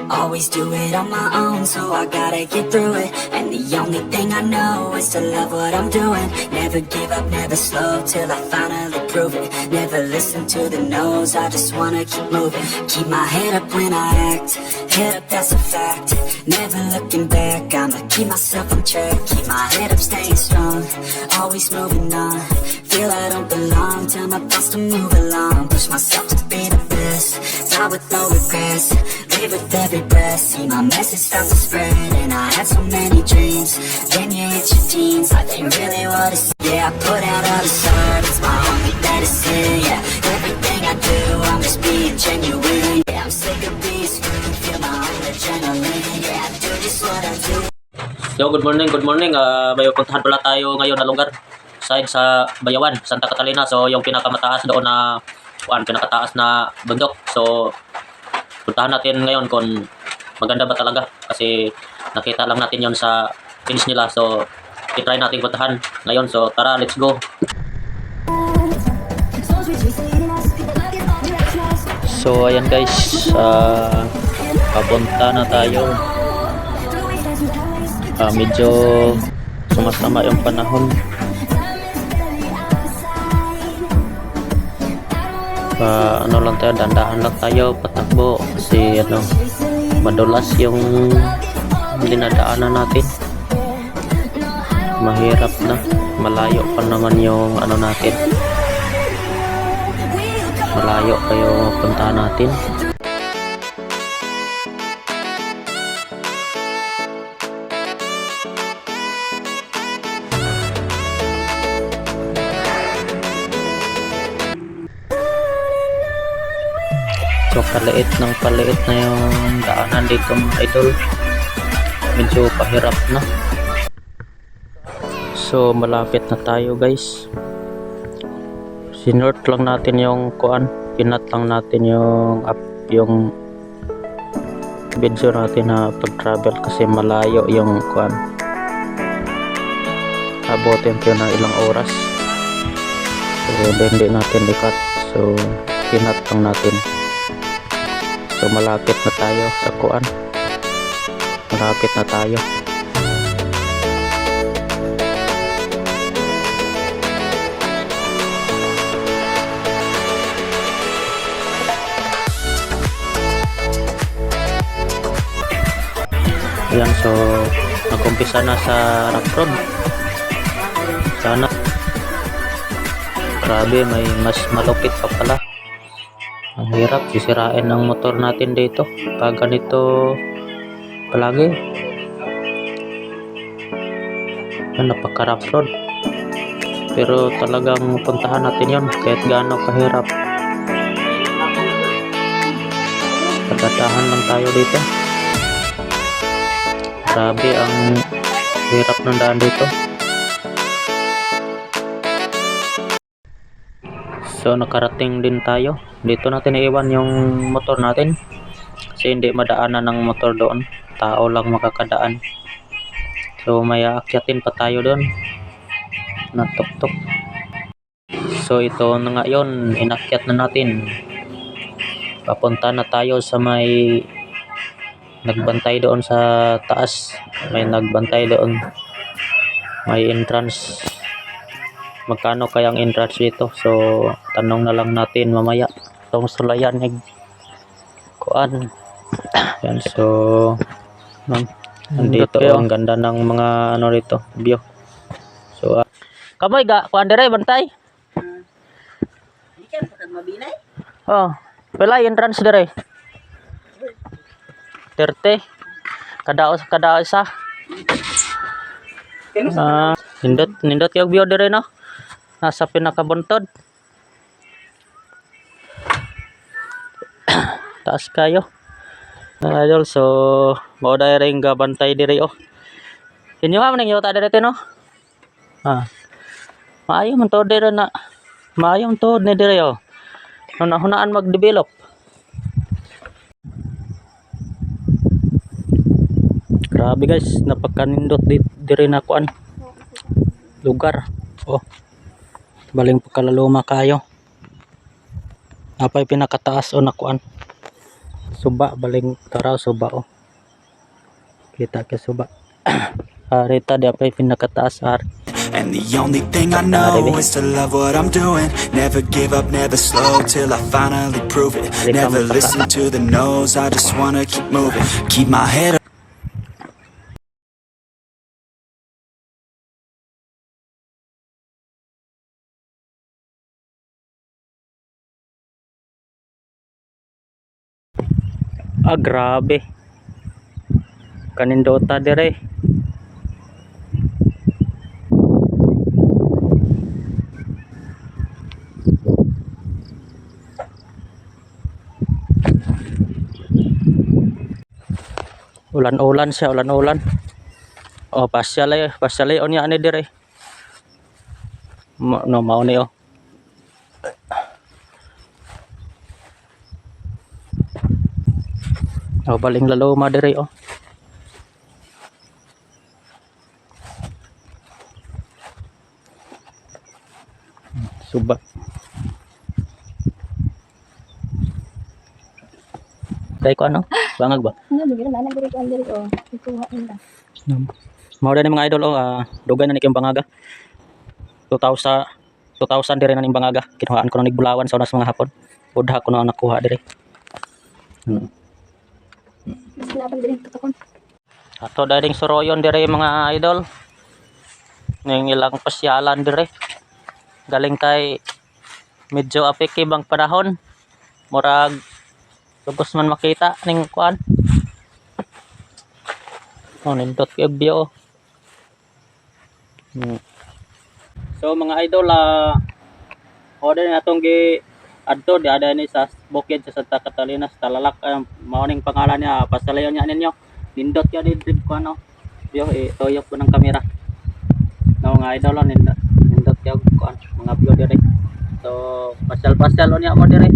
Always do it on my own, so I gotta get through it. And the only thing I know is to love what I'm doing. Never give up, never slow, till I finally prove it. Never listen to the no's, I just wanna keep moving. Keep my head up when I act, head up, that's a fact. Never looking back, I'ma keep myself on track. Keep my head up, staying strong, always moving on. Feel I don't belong, tell my thoughts to move along. Push myself to be the best, die with no regrets. Live with every breath, see my message start to spread. And I had so many dreams, then you hit your teens. Like they really wanna see, yeah, I put out all the sun, it's my only medicine, yeah. Everything I do, I'm just being genuine. Yeah, I'm sick of being screwed, feel my own adrenaline. Yeah, I do just what I do. Yo, good morning, good morning. May puntahan pala tayo ngayon na lugar. Side sa Bayawan, Santa Catalina. So, yung pinakamataas doon na pinakataas na bundok. So, puntahan natin ngayon kung maganda ba talaga. Kasi nakita lang natin yon sa page nila. So, i-try natin puntahan ngayon. So, tara, let's go. So, ayan guys. Papunta na tayo. Medyo sumasama yung panahon. Ano lang tayo, dandahan lang tayo patakbo kasi madulas yung dinadaanan natin. Mahirap na, malayo pa naman yung natin, malayo pa yung puntahan natin. So paliit na yung daanan dito mga idol, medyo pahirap na. So malapit na tayo guys. Sinort lang natin yung pinat lang natin yung video natin na pag travel kasi malayo yung abutin ko na ilang oras. So hindi natin ikat, so pinat lang natin. So malapit na tayo sa malapit na tayo. Ayan, so nag-umpisa na sa rock road. Sana grabe, may mas malupit pa pala. Ang hirap, sisirain ang motor natin dito pag ganito palagi. Napaka rough road, pero talagang puntahan natin yon kahit gaano kahirap. Pagdadahan lang tayo dito. Grabe ang hirap ng daan dito. So nakarating din tayo. Dito natin iiwan yung motor natin kasi hindi madaanan ng motor doon, tao lang makakadaan. So may aakyatin pa tayo doon na tuk-tuk. So ito na nga yun, inakyat na natin. Papunta na tayo sa may nagbantay doon sa taas. May nagbantay doon, may entrance. Magkano kayang entrance dito? So tanong na lang natin mamaya. Itong sulayan ng yan. So nandito ang ganda ng mga dito view. So kamoy ga kuan dire bantay. Ikan pakad mabinay. Oh, pala entrance dire. 30 kada isa. Nindot yung view dire no. Nasa pinakabuntod. Taas kayo. Idol, so mao dai ring gabantay dire oh. Inyo ha man yung ta dire no. Maayo man to dire na. Maayo to ni dire oh. Hunaan mag-develop. Grabe guys, napakanindot dire na kuan lugar. Oh. Baling pagkalaluma kayo. Napay pinakataas o nakuan. suba baling taraw suba oh. Kita ke suba. Rita di apa pinakataas And the only thing I know is to love what I'm doing. Never give up, never slow till I finally prove it. Never listen to the no's, I just wanna keep moving. Keep my head up. grabe. Kanindota dire. Ulan-ulan siya, ulan-ulan. Oh, pasyalay onya ani dire. No mao ni oh. Oh, baling laloma dire oh. Suba. Dai ko ano? Bangag ba? Ano, bigyan na lang diri ko diri ko. Ikuha nila. Mao ni mga idol oh, dugay na ni kayong bangaga. 2000 dire na ning bangaga. Kinuhaan ko na nigbulawan sa unas mga hapon. Udha ko na nakuha dire. Mas laban diri tutukon. Ato daring suroyon dire mga idol. Ning ilang pasyalan dire. Galing kay medyo apiki bang panahon. Murag lubos man makita ning kuan. Oh, nindot kay bio. So mga idol, order na itong adto di ada ni sa bukid sa Santa Catalina sa Talalak. Mao ning pangalan niya, pasalayon niya ninyo. Nindot ya di trip ko ano. Yo toyok ko ng kamera. No mga idol nindot ya kuan mga view dire. So pasyal-pasyal niya mo dire.